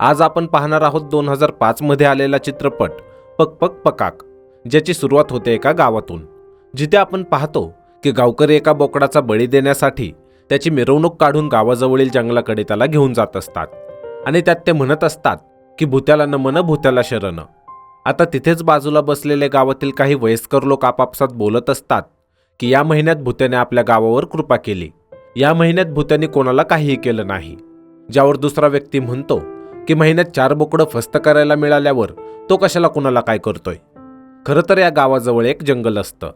आज आपण पाहणार आहोत 2005 मध्ये आलेला चित्रपट पक पक पकाक, ज्याची सुरुवात होते एका गावातून, जिथे आपण पाहतो की गावकरी एका बोकडाचा बळी देण्यासाठी त्याची मिरवणूक काढून गावाजवळील जंगलाकडे त्याला घेऊन जात असतात आणि त्यात ते म्हणत असतात की भूत्याला नमन भूत्याला शरण. आता तिथेच बाजूला बसलेले गावातील काही वयस्कर लोक आपापसात बोलत असतात की या महिन्यात भूत्याने आपल्या गावावर कृपा केली, या महिन्यात भूत्याने कोणाला काहीही केलं नाही. ज्यावर दुसरा व्यक्ती म्हणतो की महिन्यात 4 बोकडं फस्त करायला मिळाल्यावर तो कशाला कोणाला काय करतोय. खरं तर या गावाजवळ एक जंगल असतं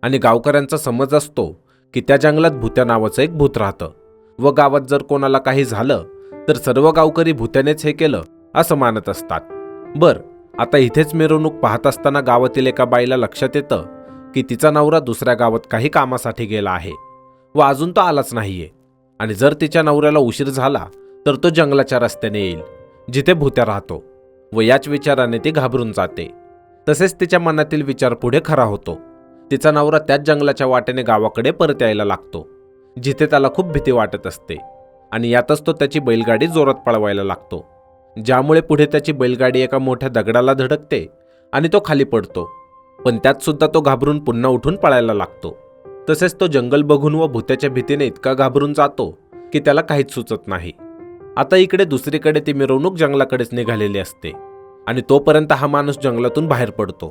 आणि गावकऱ्यांचा समज असतो की त्या जंगलात भूत्या नावाचं एक भूत राहतं व गावात जर कोणाला काही झालं तर सर्व गावकरी भूत्यानेच हे केलं असं मानत असतात. आता इथेच मिरवणूक पाहत असताना गावातील एका बाईला लक्षात येतं की तिचा नवरा दुसऱ्या गावात काही कामासाठी गेला आहे व अजून तो आलाच नाहीये आणि जर तिच्या नवऱ्याला उशीर झाला तर तो जंगलाच्या रस्त्याने येईल जिथे भूत्या राहतो व याच विचाराने ती घाबरून जाते. तसेच तिच्या मनातील विचार पुढे खरा होतो. तिचा नवरा त्याच जंगलाच्या वाटेने गावाकडे परत यायला लागतो जिथे त्याला खूप भीती वाटत असते आणि यातच तो त्याची बैलगाडी जोरात पळवायला लागतो, ज्यामुळे पुढे त्याची बैलगाडी एका मोठ्या दगडाला धडकते आणि तो खाली पडतो. पण त्यात सुद्धा तो घाबरून पुन्हा उठून पळायला लागतो. तसेच तो जंगल बघून व भूत्याच्या भीतीने इतका घाबरून जातो की त्याला काहीच सुचत नाही. आता इकडे दुसरीकडे ती मिरवणूक जंगलाकडेच निघालेली असते आणि तोपर्यंत हा माणूस जंगलातून बाहेर पडतो,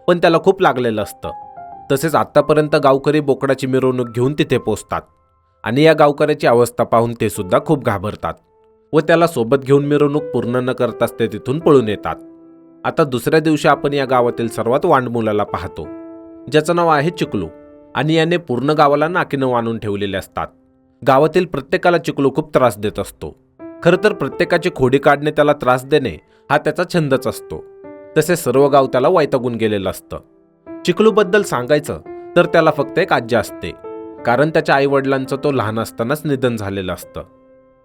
पण त्याला खूप लागलेलं असतं. तसेच आतापर्यंत गावकरी बोकडाची मिरवणूक घेऊन तिथे पोहोचतात आणि या गावकऱ्याची अवस्था पाहून ते सुद्धा खूप घाबरतात व त्याला सोबत घेऊन मिरवणूक पूर्ण न करताच ते तिथून पळून येतात. आता दुसऱ्या दिवशी आपण या गावातील सर्वात वांड मुलाला पाहतो, ज्याचं नाव आहे चिकलू आणि याने पूर्ण गावाला नाकीनं आणून ठेवलेले असतात. गावातील प्रत्येकाला चिकलू खूप त्रास देत असतो. खरं तर प्रत्येकाची खोडी काढणे, त्याला त्रास देणे हा त्याचा छंदच असतो. तसेच सर्व गाव त्याला वैतागून गेलेलं असतं. चिकलूबद्दल सांगायचं तर त्याला फक्त एक आजी असते, कारण त्याच्या आईवडिलांचं तो लहान असतानाच निधन झालेलं असतं.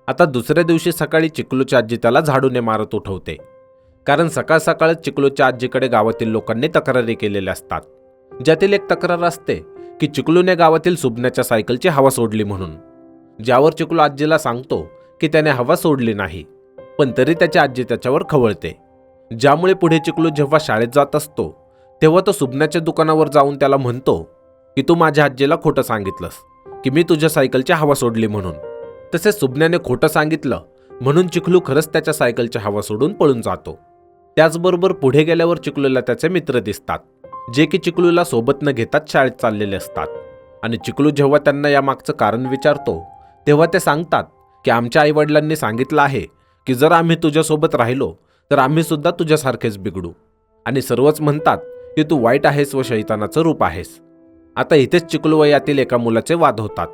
आता दुसऱ्या दिवशी सकाळी चिकलूची आजी त्याला झाडूने मारत उठवते, कारण सकाळ सकाळच चिकलूच्या आजीकडे गावातील लोकांनी तक्रारी केलेल्या असतात. ज्यातील एक तक्रार असते की चिकलूने गावातील सुबण्याच्या सायकलची हवा सोडली म्हणून, ज्यावर चिकलू आजीला सांगतो की त्याने हवा सोडली नाही, पण तरी त्याची आजी त्याच्यावर खवळते. ज्यामुळे पुढे चिकलू जेव्हा शाळेत जात असतो तेव्हा तो सुबण्याच्या दुकानावर जाऊन त्याला म्हणतो की तू माझ्या आजीला खोटं सांगितलंस की मी तुझ्या सायकलची हवा सोडली म्हणून. तसेच सुबण्याने खोटं सांगितलं म्हणून चिकलू खरंच त्याच्या सायकलची हवा सोडून पळून जातो. त्याचबरोबर पुढे गेल्यावर चिकलूला त्याचे मित्र दिसतात, जे की चिकलूला सोबत न घेताच शाळेत चाललेले असतात. आणि चिकलू जेव्हा त्यांना यामागचं कारण विचारतो तेव्हा ते सांगतात की आमच्या आईवडिलांनी सांगितलं आहे की जर आम्ही तुझ्यासोबत राहिलो तर आम्ही सुद्धा तुझ्यासारखेच बिघडू आणि सर्वच म्हणतात की तू वाईट आहेस व शैतानाचं रूप आहेस. आता इथेच चिकलू व यातील एका मुलाचे वाद होतात,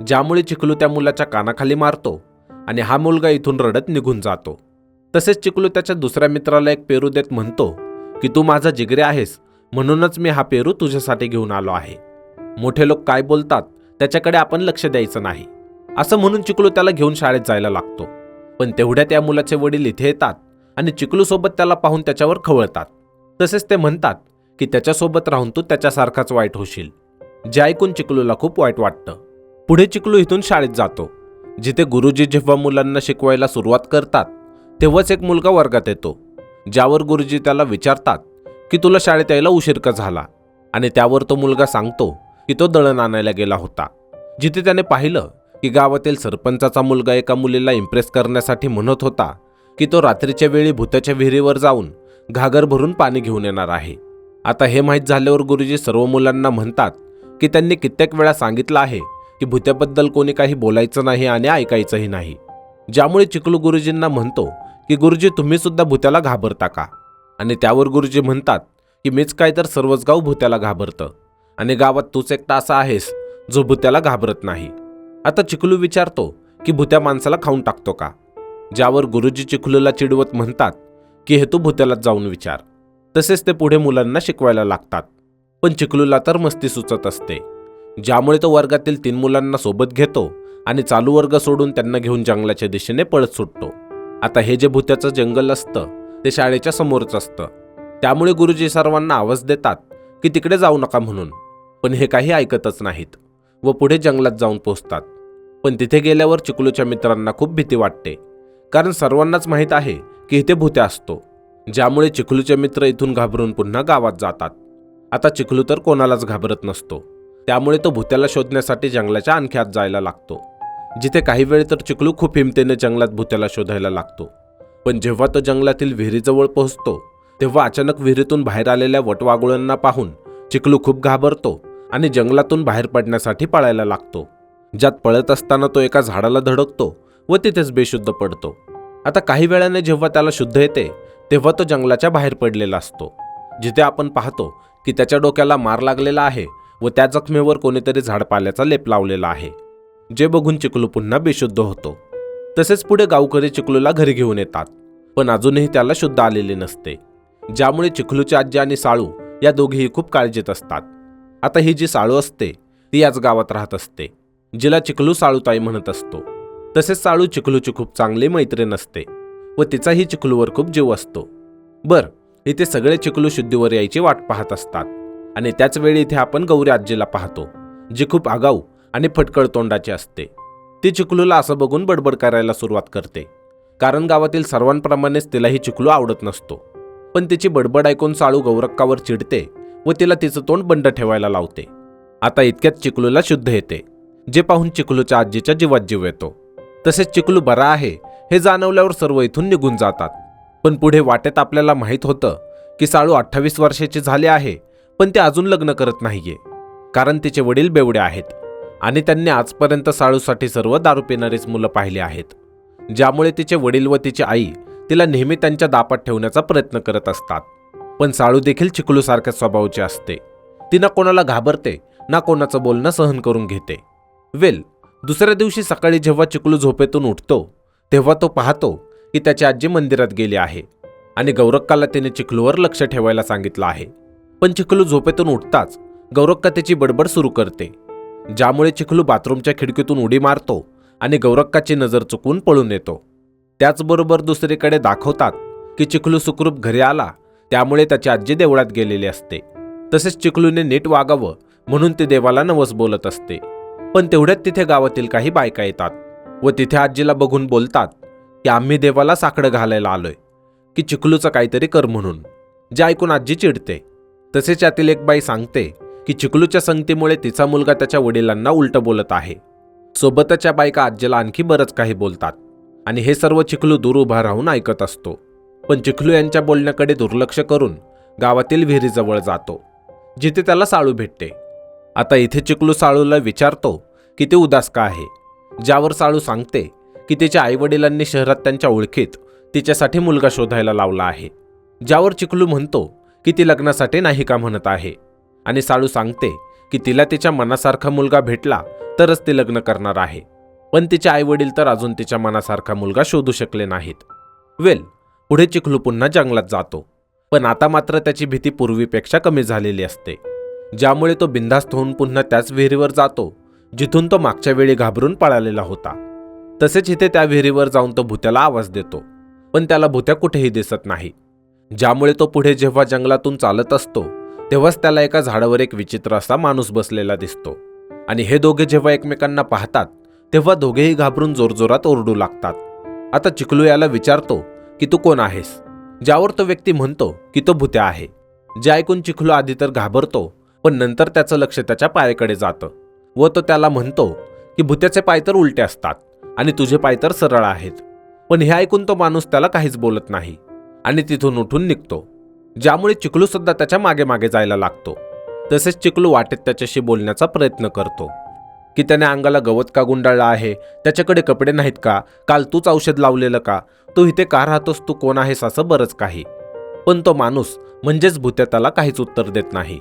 ज्यामुळे चिकलू त्या मुलाच्या कानाखाली मारतो आणि हा मुलगा इथून रडत निघून जातो. तसेच चिकलू त्याच्या दुसऱ्या मित्राला एक पेरू देत म्हणतो की तू माझा जिगरी आहेस म्हणूनच मी हा पेरू तुझ्यासाठी घेऊन आलो आहे. मोठे लोक काय बोलतात त्याच्याकडे आपण लक्ष द्यायचं नाही, असं म्हणून चिकलू त्याला घेऊन शाळेत जायला लागतो. पण तेवढ्यात या मुलाचे वडील इथे येतात आणि चिकलूसोबत त्याला पाहून त्याच्यावर खवळतात. तसेच ते म्हणतात की त्याच्यासोबत राहून तू त्याच्यासारखाच वाईट होशील, जे ऐकून चिकलूला खूप वाईट वाटतं. पुढे चिकलू इथून शाळेत जातो, जिथे गुरुजी जेव्हा मुलांना शिकवायला सुरुवात करतात तेव्हाच एक मुलगा वर्गात येतो, ज्यावर गुरुजी त्याला विचारतात की तुला शाळेत यायला उशीर का झाला. आणि त्यावर तो मुलगा सांगतो की तो दळण आणायला गेला होता, जिथे त्याने पाहिलं की गावातील सरपंचाचा मुलगा एका मुलीला इम्प्रेस करण्यासाठी म्हणत होता की तो रात्रीच्या वेळी भूताच्या विहिरीवर जाऊन घागर भरून पाणी घेऊन येणार आहे. आता हे माहीत झाल्यावर गुरुजी सर्व मुलांना म्हणतात की त्यांनी कित्येक वेळा सांगितलं आहे की भूत्याबद्दल कोणी काही बोलायचं नाही आणि ऐकायचंही नाही. ज्यामुळे चिकलू गुरुजींना म्हणतो की गुरुजी तुम्ही सुद्धा भूत्याला घाबरता का. आणि त्यावर गुरुजी म्हणतात की मीच काय तर सर्वच गाव भूत्याला घाबरतं आणि गावात तूच एकटा असा आहेस जो भूत्याला घाबरत नाही. आता चिकलू विचारतो की भूत्या माणसाला खाऊन टाकतो का, ज्यावर गुरुजी चिकलूला चिडवत म्हणतात की हे तू भूत्यालाच जाऊन विचार. तसेच ते पुढे मुलांना शिकवायला लागतात. पण चिकलूला तर मस्ती सुचत असते, ज्यामुळे तो वर्गातील 3 मुलांना सोबत घेतो आणि चालू वर्ग सोडून त्यांना घेऊन जंगलाच्या दिशेने पळत सुटतो. आता हे जे भूत्याचं जंगल असतं ते शाळेच्या समोरच असतं, त्यामुळे गुरुजी सर्वांना आवाज देतात की तिकडे जाऊ नका म्हणून, पण हे काही ऐकतच नाहीत व पुढे जंगलात जाऊन पोहोचतात. पण तिथे गेल्यावर चिकलूच्या मित्रांना खूप भीती वाटते, कारण सर्वांनाच माहीत आहे की इथे भुत्या असतो, ज्यामुळे चिखलूचे मित्र इथून घाबरून पुन्हा गावात जातात. आता चिखलू तर कोणालाच घाबरत नसतो, त्यामुळे तो भुत्याला शोधण्यासाठी जंगलाच्या आणखी आत जायला लागतो, जिथे काही वेळ तर चिखलू खूप हिमतीने जंगलात भुत्याला शोधायला लागतो. पण जेव्हा तो जंगलातील विहिरीजवळ पोहोचतो तेव्हा अचानक विहिरीतून बाहेर आलेल्या वटवाघुळांना पाहून चिखलू खूप घाबरतो आणि जंगलातून बाहेर पडण्यासाठी पळायला लागतो. ज्यात पळत असताना तो एका झाडाला धडकतो व तिथेच बेशुद्ध पडतो. आता काही वेळाने जेव्हा त्याला शुद्ध येते तेव्हा तो जंगलाच्या बाहेर पडलेला असतो, जिथे आपण पाहतो की त्याच्या डोक्याला मार लागलेला आहे व त्या जखमेवर कोणीतरी झाडपाल्याचा लेप लावलेला आहे, जे बघून चिखलू पुन्हा बेशुद्ध होतो. तसेच पुढे गावकरी चिखलूला घरी घेऊन येतात, पण अजूनही त्याला शुद्ध आलेले नसते, ज्यामुळे चिखलूची आजी आणि साळू या दोघेही खूप काळजीत असतात. आता ही जी साळू असते ती याच गावात राहत असते, जिला चिखलू साळूताई म्हणत असतो. तसेच साळू चिखलूची खूप चांगली मैत्रीण असते व तिचाही चिखलूवर खूप जीव असतो. इथे सगळे चिखलू शुद्धीवर यायची वाट पाहत असतात आणि त्याच वेळी इथे आपण गौरी आजीला पाहतो, जी खूप आगाऊ आणि फटकळ तोंडाची असते. ती चिखलूला असं बघून बडबड करायला सुरुवात करते, कारण गावातील सर्वांप्रमाणेच तिलाही चिखलू आवडत नसतो. पण तिची बडबड ऐकून साळू गौरक्कावर चिडते व तिला तिचं तोंड बंद ठेवायला लावते. आता इतक्यात चिखलूला शुद्ध येते, जे पाहून चिखलूच्या आजीच्या जीवात जीव येतो. तसेच चिखलू बरा आहे हे जाणवल्यावर सर्व इथून निघून जातात. पण पुढे वाटेत आपल्याला माहीत होतं की साळू 28 वर्षाची झाली आहे, पण ती अजून लग्न करत नाहीये, कारण तिचे वडील बेवडे आहेत आणि त्यांनी आजपर्यंत साळूसाठी सर्व दारू पिणारीच मुलं पाहिली आहेत, ज्यामुळे तिचे वडील व तिची आई तिला नेहमी त्यांच्या दापात ठेवण्याचा प्रयत्न करत असतात. पण साळू देखील चिखलूसारख्या स्वभावाची असते. ती ना कोणाला घाबरते ना कोणाचं बोलणं सहन करून घेते. दुसऱ्या दिवशी सकाळी जेव्हा चिखलू झोपेतून उठतो तेव्हा तो पाहतो की त्याची आजी मंदिरात गेली आहे आणि गौरक्काला तिने चिखलूवर लक्ष ठेवायला सांगितलं आहे. पण चिखलू झोपेतून उठताच गौरक्का त्याची बडबड सुरू करते, ज्यामुळे चिखलू बाथरूमच्या खिडकीतून उडी मारतो आणि गौरक्काची नजर चुकवून पळून येतो. त्याचबरोबर दुसरीकडे दाखवतात की चिखलू सुखरूप घरी आला, त्यामुळे त्याची आजी देवळात गेलेली असते. तसेच चिखलूने नीट वागावं म्हणून ती देवाला नवस बोलत असते. पण तेवढ्यात तिथे गावातील काही बायका येतात व तिथे आजीला बघून बोलतात की आम्ही देवाला साकडं घालायला आलोय, की चिखलूचं काहीतरी कर म्हणून, जे ऐकून आजी चिडते. तसेच यातील एक बाई सांगते की चिखलूच्या संगतीमुळे तिचा मुलगा त्याच्या वडिलांना उलट बोलत आहे. सोबतच्या बायका आजीला आणखी बरंच काही बोलतात आणि हे सर्व चिखलू दूर उभा राहून ऐकत असतो. पण चिखलू यांच्या बोलण्याकडे दुर्लक्ष करून गावातील विहिरीजवळ जातो, जिथे त्याला साळू भेटते. आता इथे चिखलू साळूला विचारतो की ते उदास का आहे, ज्यावर साळू सांगते की तिच्या आईवडिलांनी शहरात त्यांच्या ओळखीत तिच्यासाठी मुलगा शोधायला लावला आहे. ज्यावर चिखलू म्हणतो की ती लग्नासाठी नाही का म्हणत आहे आणि साळू सांगते की तिला तिच्या मनासारखा मुलगा भेटला तरच ती लग्न करणार आहे. पण तिचे आईवडील तर अजून तिच्या मनासारखा मुलगा शोधू शकले नाहीत. पुढे चिखलू पुन्हा जंगलात जातो, पण आता मात्र त्याची भीती पूर्वीपेक्षा कमी झालेली असते, ज्यामुळे तो बिनधास्त होऊन पुन्हा त्याच विहिरीवर जातो जिथून तो मागच्या वेळी घाबरून पळालेला होता. तसेच इथे त्या विहिरीवर जाऊन तो भुत्याला आवाज देतो, पण त्याला भुत्या कुठेही दिसत नाही, ज्यामुळे तो पुढे जेव्हा जंगलातून चालत असतो तेव्हाच त्याला एका झाडावर एक विचित्र असा माणूस बसलेला दिसतो आणि हे दोघे जेव्हा एकमेकांना पाहतात तेव्हा दोघेही घाबरून जोरजोरात ओरडू लागतात. आता चिखलू याला विचारतो की तू कोण आहेस, ज्यावर तो व्यक्ती म्हणतो की तो भुत्या आहे. जे ऐकून चिखलू आधी तर घाबरतो, पण नंतर त्याचं लक्ष त्याच्या पायाकडे जातं व तो त्याला म्हणतो की भुत्याचे पाय तर उलटे असतात आणि तुझे पाय तर सरळ आहेत. पण हे ऐकून तो माणूस त्याला काहीच बोलत नाही आणि तिथून उठून निघतो, ज्यामुळे चिखलू सुद्धा त्याच्या मागे मागे जायला लागतो. तसेच चिखलू वाटेत त्याच्याशी बोलण्याचा प्रयत्न करतो की त्याने अंगाला गवत का गुंडाळलं आहे, त्याच्याकडे कपडे नाहीत का, काल तूच औषध लावलेलं का, तू इथे का राहतोस, तू कोण आहेस, असं बरंच काही. पण तो माणूस म्हणजेच भुत्या त्याला काहीच उत्तर देत नाही.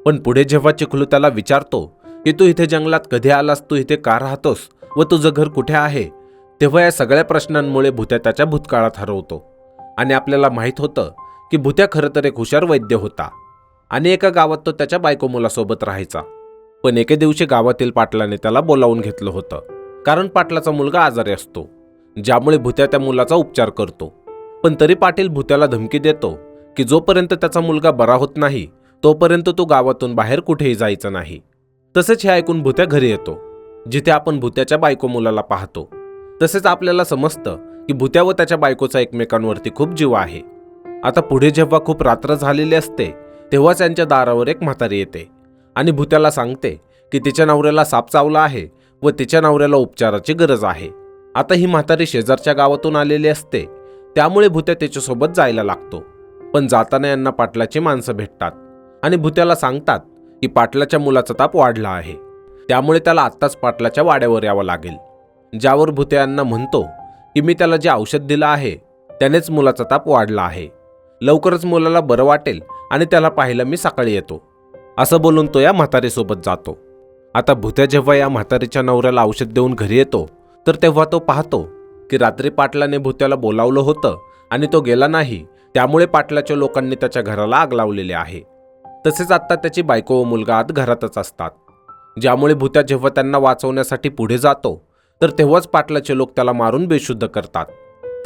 पण पुढे जेव्हा चिखलू त्याला विचारतो की तू इथे जंगलात कधी आलास, तू इथे का राहतोस व तुझं घर कुठे आहे, तेव्हा या सगळ्या प्रश्नांमुळे भुत्या त्याच्या भूतकाळात हरवतो आणि आपल्याला माहीत होतं की भुत्या खरं तर एक हुशार वैद्य होता आणि एका गावात तो त्याच्या बायको मुलासोबत राहायचा. पण एके दिवशी गावातील पाटलाने त्याला बोलावून घेतलं होतं, कारण पाटलाचा मुलगा आजारी असतो, ज्यामुळे भुत्या त्या मुलाचा उपचार करतो. पण तरी पाटील भुत्याला धमकी देतो की जोपर्यंत त्याचा मुलगा बरा होत नाही तोपर्यंत तो गावातून बाहेर कुठेही जायचं नाही. तसेच हे ऐकून भुत्या घरी येतो, जिथे आपण भुत्याच्या बायको मुलाला पाहतो. तसेच आपल्याला समजतं की भुत्या व त्याच्या बायकोचा एकमेकांवरती खूप जीव आहे. आता पुढे जेव्हा खूप रात्र झालेली असते तेव्हाच त्यांच्या दारावर एक म्हातारी येते आणि भुत्याला सांगते की तिच्या नवऱ्याला साप चावला आहे व तिच्या नवऱ्याला उपचाराची गरज आहे. आता ही म्हातारी शेजारच्या गावातून आलेली असते, त्यामुळे भुत्या तिच्यासोबत जायला लागतो. पण जाताना यांना पाटलाची माणसं भेटतात आणि भुत्याला सांगतात की पाटलाच्या मुलाचा ताप वाढला आहे, त्यामुळे त्याला आत्ताच पाटलाच्या वाड्यावर यावं लागेल. ज्यावर भुत्या यांना म्हणतो की मी त्याला जे औषध दिलं आहे त्यानेच मुलाचा ताप वाढला आहे. लवकरच मुलाला बरं वाटेल आणि त्याला पाहायला मी सकाळी येतो, असं बोलून तो या म्हातारीसोबत जातो. आता भुत्या जेव्हा या म्हातारीच्या नवऱ्याला औषध देऊन घरी येतो तर तेव्हा तो पाहतो की रात्री पाटलाने भुत्याला बोलावलं होतं आणि तो गेला नाही, त्यामुळे पाटलाच्या लोकांनी त्याच्या घराला आग लावलेली आहे. तसेच आत्ता त्याची बायको व मुलगा आत घरातच असतात, ज्यामुळे भुत्या जेव्हा त्यांना वाचवण्यासाठी पुढे जातो तर तेव्हाच पाटलाचे लोक त्याला मारून बेशुद्ध करतात.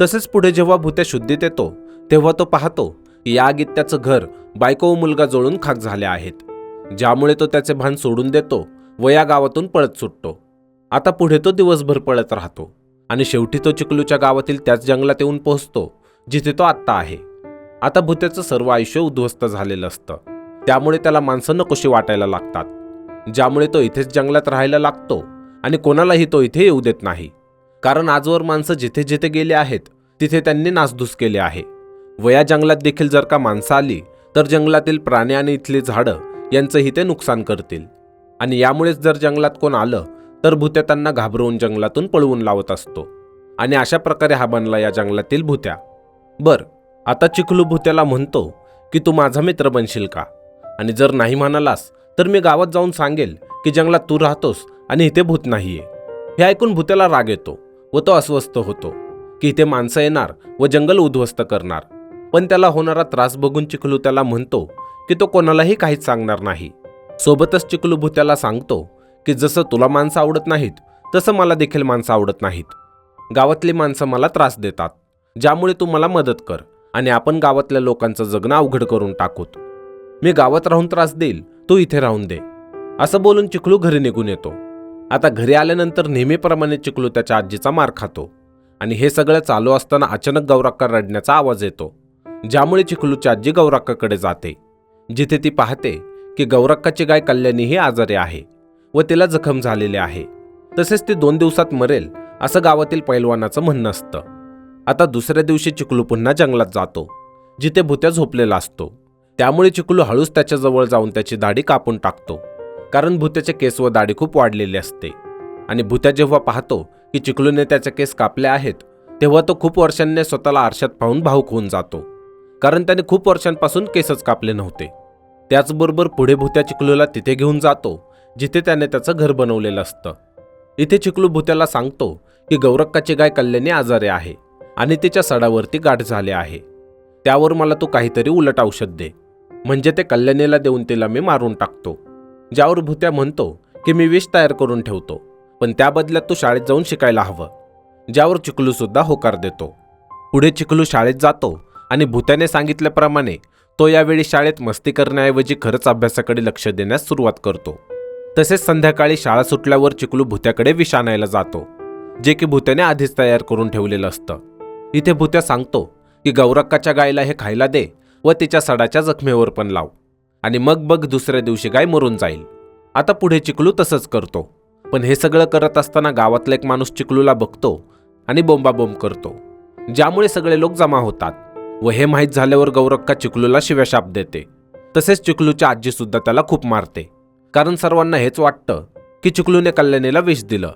तसेच पुढे जेव्हा भुत्या शुद्धीत येतो तेव्हा तो पाहतो की या आगीत त्याचं घर, बायको व मुलगा जळून खाक झाले आहेत, ज्यामुळे तो त्याचे भान सोडून देतो व या गावातून पळत सुटतो. आता पुढे तो दिवसभर पळत राहतो आणि शेवटी तो चिखलूच्या गावातील त्याच जंगलात येऊन पोहोचतो जिथे तो आत्ता आहे. आता भुत्याचं सर्व आयुष्य उद्ध्वस्त झालेलं असतं, त्यामुळे त्याला माणसं नकोशी वाटायला लागतात, ज्यामुळे तो इथेच जंगलात राहायला लागतो आणि कोणालाही तो इथे येऊ देत नाही. कारण आजवर माणसं जिथे जिथे गेले आहेत तिथे त्यांनी नासधूस केले आहे व या जंगलात देखील जर का माणसं आली तर जंगलातील प्राणी आणि इथली झाडं यांचंही ते नुकसान करतील. आणि यामुळेच जर जंगलात कोण आलं तर भुत्या त्यांना घाबरवून जंगलातून पळवून लावत असतो आणि अशा प्रकारे हा बनला या जंगलातील भुत्या. आता चिखलू भुत्याला म्हणतो की तू माझा मित्र बनशील का, आणि जर नाही म्हणालास तर मी गावात जाऊन सांगेल की जंगलात तू राहतोस आणि इथे भूत नाहीये. हे ऐकून भुत्याला राग येतो व तो अस्वस्थ होतो की इथे माणसं येणार व जंगल उद्ध्वस्त करणार. पण त्याला होणारा त्रास बघून चिखलू त्याला म्हणतो की तो कोणालाही काहीच सांगणार नाही. सोबतच चिखलू भुत्याला सांगतो की जसं तुला माणसं आवडत नाहीत तसं मला देखील माणसं आवडत नाहीत. गावातली माणसं मला त्रास देतात, ज्यामुळे तू मला मदत कर आणि आपण गावातल्या लोकांचं जगणं अवघड करून टाकूत. मी गावात राहून त्रास देईल, तू इथे राहून दे, असं बोलून चिखलू घरी निघून येतो. आता घरी आल्यानंतर नेहमीप्रमाणे चिखलू त्याच्या आजीचा मार खातो आणि हे सगळं चालू असताना अचानक गौराक्का रडण्याचा आवाज येतो, ज्यामुळे चिखलूची आजी गौराक्काकडे जाते, जिथे ती पाहते की गौराक्काची गाय कल्याणी ही आजारी आहे व तिला जखम झालेली आहे. तसेच ती 2 दिवसात मरेल असं गावातील पैलवानाचं म्हणणं असतं. आता दुसऱ्या दिवशी चिखलू पुन्हा जंगलात जातो, जिथे भुत्या झोपलेला असतो. त्यामुळे चिखलू हळूच त्याच्याजवळ जाऊन त्याची दाढी कापून टाकतो, कारण भुत्याचे केस व दाढी खूप वाढलेली असते. आणि भुत्या जेव्हा पाहतो की चिखलूने त्याचे केस कापले आहेत तेव्हा तो खूप वर्षांनी स्वतःला आरशात पाहून भावुक होऊन जातो, कारण त्याने खूप वर्षांपासून केसच कापले नव्हते. त्याचबरोबर पुढे भुत्या चिखलूला तिथे घेऊन जातो जिथे त्याने त्याचं घर बनवलेलं असतं. इथे चिखलू भुत्याला सांगतो की गौरक्काची गाय कल्याणी आजारी आहे आणि तिच्या सडावरती गाठ झाले आहे, त्यावर मला तू काहीतरी उलट औषध दे, म्हणजे ते कल्याणीला देऊन तिला मी मारून टाकतो. ज्यावर भुत्या म्हणतो की मी विष तयार करून ठेवतो, पण त्या बदल्यात तू शाळेत जाऊन शिकायला हवं. ज्यावर चिखलू सुद्धा होकार देतो. पुढे चिखलू शाळेत जातो आणि भुत्याने सांगितल्याप्रमाणे तो यावेळी शाळेत मस्ती करण्याऐवजी खरंच अभ्यासाकडे लक्ष देण्यास सुरुवात करतो. तसेच संध्याकाळी शाळा सुटल्यावर चिखलू भुत्याकडे विष आणायला जातो, जे की भुत्याने आधीच तयार करून ठेवलेलं असतं. इथे भुत्या सांगतो की गौरक्काच्या गायला हे खायला दे व तिच्या सडाच्या जखमेवर पण लाव, आणि मग बघ दुसऱ्या दिवशी गाय मरून जाईल. आता पुढे चिखलू तसंच करतो, पण हे सगळं करत असताना गावातला एक माणूस चिखलूला बघतो आणि बोंबाबोंब करतो, ज्यामुळे सगळे लोक जमा होतात व हे माहीत झाल्यावर गौरक्का चिखलूला शिव्याशाप देते. तसेच चिखलूची आजी सुद्धा त्याला खूप मारते, कारण सर्वांना हेच वाटतं की चिखलूने कल्याणीला विष दिलं,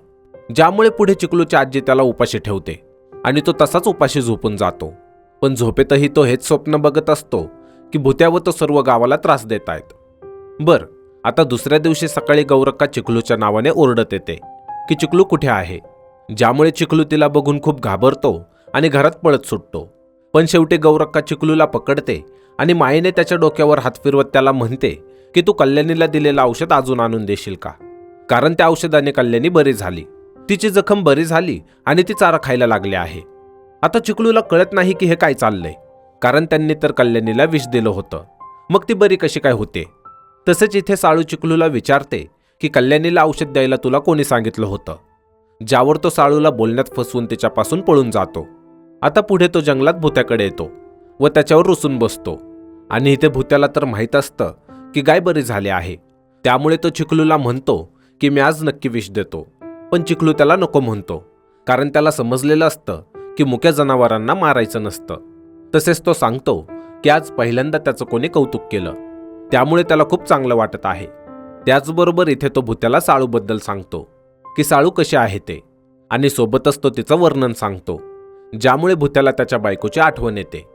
ज्यामुळे पुढे चिखलूची आजी त्याला उपाशी ठेवते आणि तो तसाच उपाशी झोपून जातो. पण झोपेतही तो हेच स्वप्न बघत असतो की भुत्या व तो सर्व गावाला त्रास देत आहेत. आता दुसऱ्या दिवशी सकाळी गौरक्का चिखलूच्या नावाने ओरडत येते की चिखलू कुठे आहे, ज्यामुळे चिखलू तिला बघून खूप घाबरतो आणि घरात पळत सुटतो. पण शेवटी गौरक्का चिखलूला पकडते आणि मायेने त्याच्या डोक्यावर हात फिरवत त्याला म्हणते की तू कल्याणीला दिलेलं औषध अजून आणून देशील का, कारण त्या औषधाने कल्याणी बरी झाली, तिची जखम बरी झाली आणि ती चारा खायला लागली आहे. आता चिखलूला कळत नाही की हे काय चाललंय, कारण त्यांनी तर कल्याणीला विष दिलं होतं, मग ती बरी कशी काय होते. तसेच इथे साळू चिखलूला विचारते की कल्याणीला औषध द्यायला तुला कोणी सांगितलं होतं, ज्यावर तो साळूला बोलण्यात फसवून तिच्यापासून पळून जातो. आता पुढे तो जंगलात भुत्याकडे येतो व त्याच्यावर रुसून बसतो आणि इथे भुत्याला तर माहीत असतं की गाय बरी झाली आहे. त्यामुळे तो चिखलूला म्हणतो की मी आज नक्की विष देतो. पण चिखलू त्याला नको म्हणतो, कारण त्याला समजलेलं असतं की मुक्या जनावरांना मारायचं नसतं. तसेच तो सांगतो की आज पहिल्यांदा त्याचं कोणी कौतुक केलं, त्यामुळे त्याला खूप चांगलं वाटत आहे. त्याचबरोबर इथे तो भुत्याला साळूबद्दल सांगतो की साळू कशी आहे ते, आणि सोबतच तो तिचं वर्णन सांगतो, ज्यामुळे भुत्याला त्याच्या बायकोची आठवण येते.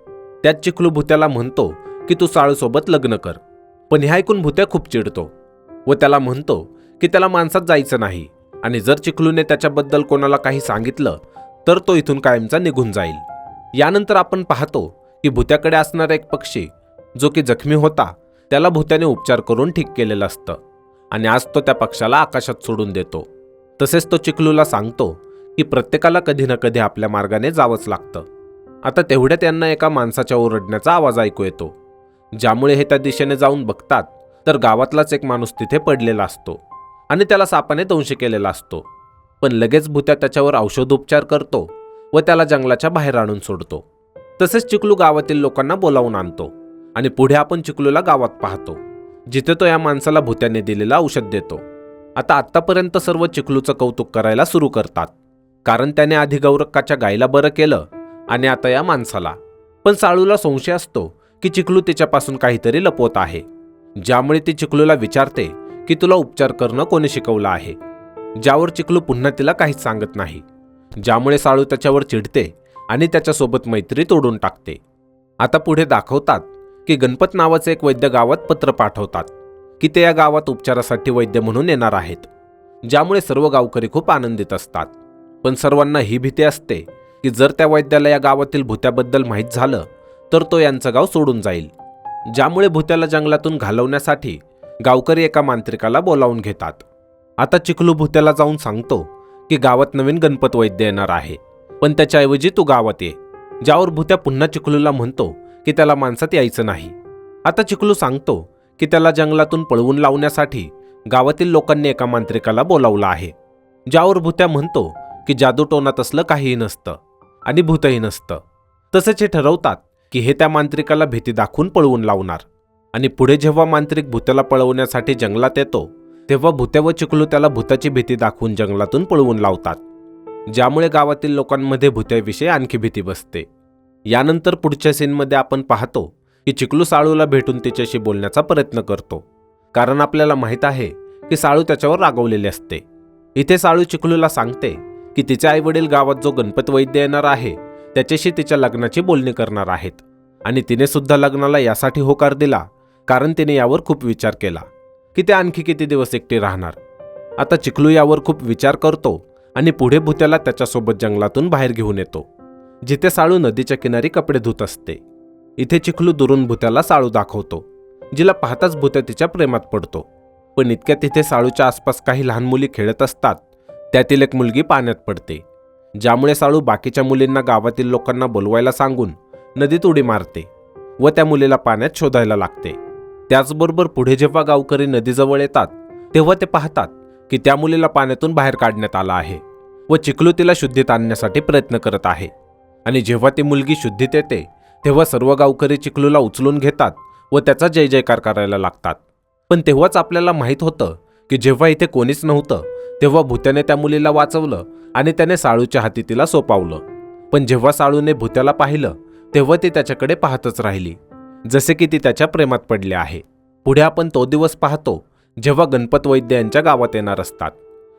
त्यात चिखलू भुत्याला म्हणतो की तू साळूसोबत लग्न कर. पण हे ऐकून भुत्या खूप चिडतो व त्याला म्हणतो की त्याला माणसात जायचं नाही, आणि जर चिखलूने त्याच्याबद्दल कोणाला काही सांगितलं तर तो इथून कायमचा निघून जाईल. यानंतर आपण पाहतो की भुत्याकडे असणारा एक पक्षी जो की जखमी होता त्याला भुत्याने उपचार करून ठीक केलेलं असतं, आणि आज तो त्या पक्षाला आकाशात सोडून देतो. तसेच तो चिखलूला सांगतो की प्रत्येकाला कधी ना कधी आपल्या मार्गाने जावंच लागतं. आता तेवढ्यात त्यांना एका माणसाच्या ओरडण्याचा आवाज ऐकू येतो, ज्यामुळे हे त्या दिशेने जाऊन बघतात तर गावातलाच एक माणूस तिथे पडलेला असतो आणि त्याला सापाने दंश केलेला असतो. पण लगेच भुत्या त्याच्यावर औषधोपचार करतो व त्याला जंगलाच्या बाहेर आणून सोडतो. तसेच चिखलू गावातील लोकांना बोलावून आणतो आणि पुढे आपण चिखलूला गावात पाहतो, जिथे तो या माणसाला भुत्याने दिलेलं औषध देतो. आता आत्तापर्यंत सर्व चिखलूचं कौतुक करायला सुरू करतात, कारण त्याने आधी गौरक्काच्या गायीला बरं केलं आणि आता या माणसाला. पण साळूला संशय असतो की चिखलू तिच्यापासून काहीतरी लपवत आहे, ज्यामुळे ती चिखलूला विचारते की तुला उपचार करणं कोणी शिकवलं आहे, ज्यावर चिखलू पुन्हा तिला काहीच सांगत नाही, ज्यामुळे साळू त्याच्यावर चिडते आणि त्याच्यासोबत मैत्री तोडून टाकते. आता पुढे दाखवतात की गणपत नावाचे एक वैद्य गावात पत्र पाठवतात की ते या गावात उपचारासाठी वैद्य म्हणून येणार आहेत, ज्यामुळे सर्व गावकरी खूप आनंदित असतात. पण सर्वांना ही भीती असते की जर त्या वैद्याला या गावातील भुत्याबद्दल माहीत झालं तर तो यांचं गाव सोडून जाईल, ज्यामुळे भुत्याला जंगलातून घालवण्यासाठी गावकरी एका मांत्रिकाला बोलावून घेतात. आता चिखलू भुत्याला जाऊन सांगतो की गावात नवीन गणपत वैद्य येणार आहे, पण त्याच्याऐवजी तू गावात ये, ज्यावर भुत्या पुन्हा चिखलूला म्हणतो की त्याला माणसात यायचं नाही. आता चिखलू सांगतो की त्याला जंगलातून पळवून लावण्यासाठी गावातील लोकांनी एका मांत्रिकाला बोलावलं आहे, ज्यावर भुत्या म्हणतो की जादूटोणात असलं काहीही नसतं आणि भूतही नसतं. तसेच हे ठरवतात की हे त्या मांत्रिकाला भीती दाखवून पळवून लावणार. आणि पुढे जेव्हा मांत्रिक भुत्याला पळवण्यासाठी जंगलात येतो तेव्हा भुत्या व चिखलू त्याला भूताची भीती दाखवून जंगलातून पळवून लावतात, ज्यामुळे गावातील लोकांमध्ये भुत्याविषयी आणखी भीती बसते. यानंतर पुढच्या सीनमध्ये आपण पाहतो की चिखलू साळूला भेटून तिच्याशी बोलण्याचा प्रयत्न करतो, कारण आपल्याला माहीत आहे की साळू त्याच्यावर रागवलेली असते. इथे साळू चिखलूला सांगते की तिचे आईवडील गावात जो गणपत वैद्य येणार आहे त्याच्याशी तिच्या लग्नाची बोलणी करणार आहेत, आणि तिने सुद्धा लग्नाला यासाठी होकार दिला कारण तिने यावर खूप विचार केला की ते आणखी किती दिवस एकटी राहणार. आता चिखलू यावर खूप विचार करतो आणि पुढे भुत्याला त्याच्यासोबत जंगलातून बाहेर घेऊन येतो, जिथे साळू नदीच्या किनारी कपडे धुत असते. इथे चिखलू दुरून भुत्याला साळू दाखवतो, जिला पाहताच भुत्या तिच्या प्रेमात पडतो. पण इतक्यात तिथे साळूच्या आसपास काही लहान मुली खेळत असतात, त्यातील एक मुलगी पाण्यात पडते, ज्यामुळे साळू बाकीच्या मुलींना गावातील लोकांना बोलवायला सांगून नदीत उडी मारते व त्या मुलीला पाण्यात शोधायला लागते. त्याचबरोबर पुढे जेव्हा गावकरी नदीजवळ येतात तेव्हा ते पाहतात की त्या मुलीला पाण्यातून बाहेर काढण्यात आलं आहे व चिखलू तिला शुद्धीत आणण्यासाठी प्रयत्न करत आहे. आणि जेव्हा ती मुलगी शुद्धीत येते तेव्हा सर्व गावकरी चिखलूला उचलून घेतात व त्याचा जय जयकार करायला लागतात. पण तेव्हाच आपल्याला माहीत होतं की जेव्हा इथे कोणीच नव्हतं तेव्हा भुत्याने त्या मुलीला वाचवलं आणि त्याने साळूच्या हाती तिला सोपावलं. पण जेव्हा साळूने भुत्याला पाहिलं तेव्हा ती त्याच्याकडे पाहतच राहिली, जसे की ती त्याच्या प्रेमात पडली आहे. पुढे आपण तो दिवस पाहतो जेव्हा गणपत वैद्य यांच्या गावात येणार असतात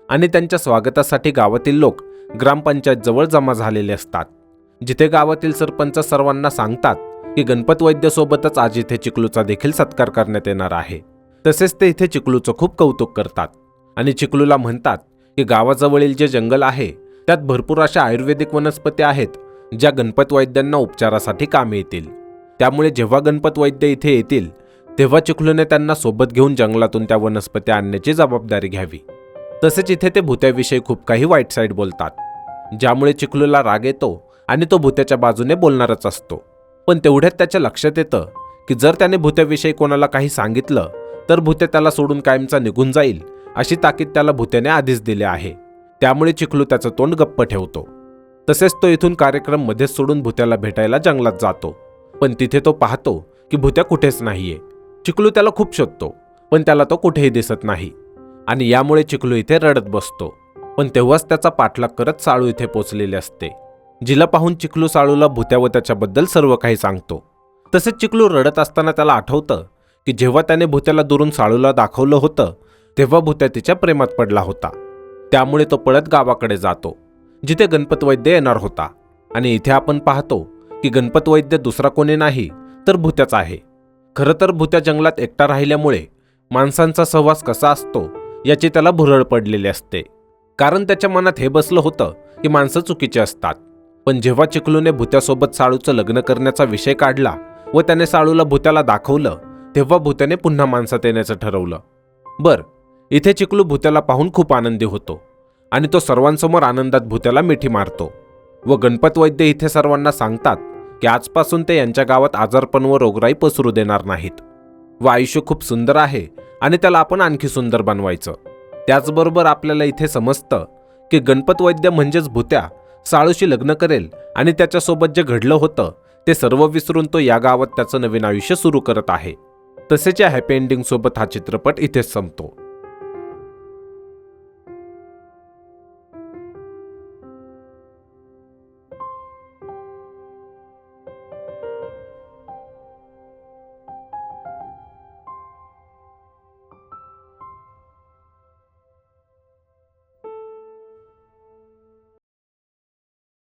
आणि त्यांच्या स्वागतासाठी गावातील लोक ग्रामपंचायत जवळ जमा झालेले असतात, जिथे गावातील सरपंच सर्वांना सांगतात की गणपत वैद्य सोबतच आज इथे चिखलूचा देखील सत्कार करण्यात येणार आहे. तसेच ते इथे चिखलूचं खूप कौतुक करतात आणि चिखलूला म्हणतात की गावाजवळील जे जंगल आहे त्यात भरपूर अशा आयुर्वेदिक वनस्पती आहेत ज्या गणपत वैद्यांना उपचारासाठी कामी येतील. त्यामुळे जेव्हा गणपत वैद्य इथे येतील तेव्हा चिखलूने त्यांना सोबत घेऊन जंगलातून त्या वनस्पती आणण्याची जबाबदारी घ्यावी. तसेच इथे ते भुत्याविषयी खूप काही वाईट साईड बोलतात, ज्यामुळे चिखलूला राग येतो आणि तो भुत्याच्या बाजूने बोलणारच असतो. पण तेवढ्यात त्याच्या लक्षात येतं की जर त्याने भुत्याविषयी कोणाला काही सांगितलं तर भुत्या त्याला सोडून कायमचा निघून जाईल, अशी ताकीद त्याला भुत्याने आधीच दिली आहे. त्यामुळे चिखलू त्याचं तोंड गप्प ठेवतो. तसेच तो इथून कार्यक्रम मध्येच सोडून भुत्याला भेटायला जंगलात जातो. पण तिथे तो पाहतो की भुत्या कुठेच नाहीये. चिकलू त्याला खूप शोधतो, पण त्याला तो कुठेही दिसत नाही आणि यामुळे चिकलू इथे रडत बसतो. पण तेव्हाच त्याचा पाठलाग करत साळू इथे पोचलेले असते, जिला पाहून चिकलू साळूला भुत्या व त्याच्याबद्दल सर्व काही सांगतो. तसेच चिकलू रडत असताना त्याला आठवतं की जेव्हा त्याने भुत्याला दुरून साळूला दाखवलं होतं तेव्हा भुत्या तिच्या प्रेमात पडला होता. त्यामुळे तो पळत गावाकडे जातो, जिथे गणपत वैद्य येणार होता. आणि इथे आपण पाहतो की गणपत वैद्य दुसरा कोणी नाही तर भुत्याच आहे. खरं तर भुत्या जंगलात एकटा राहिल्यामुळे माणसांचा सहवास कसा असतो याची त्याला भुरळ पडलेली असते, कारण त्याच्या मनात हे बसलं होतं की माणसं चुकीची असतात. पण जेव्हा चिकलूने भुत्यासोबत साळूचं लग्न करण्याचा विषय काढला व त्याने साळूला भुत्याला दाखवलं तेव्हा भुत्याने पुन्हा माणसात येण्याचं ठरवलं. इथे चिकलू भुत्याला पाहून खूप आनंदी होतो आणि तो सर्वांसमोर आनंदात भुत्याला मिठी मारतो. व गणपत वैद्य इथे सर्वांना सांगतात की आजपासून ते यांच्या गावात आजारपण व रोगराई पसरू देणार नाहीत व आयुष्य खूप सुंदर आहे आणि त्याला आपण आणखी सुंदर बनवायचं. त्याचबरोबर आपल्याला इथे समजतं की गणपत वैद्य म्हणजेच भुत्या साळूशी लग्न करेल आणि त्याच्यासोबत जे घडलं होतं ते सर्व विसरून तो या गावात त्याचं नवीन आयुष्य सुरू करत आहे. तसेच या हॅपी एंडिंग सोबत हा चित्रपट इथेच संपतो.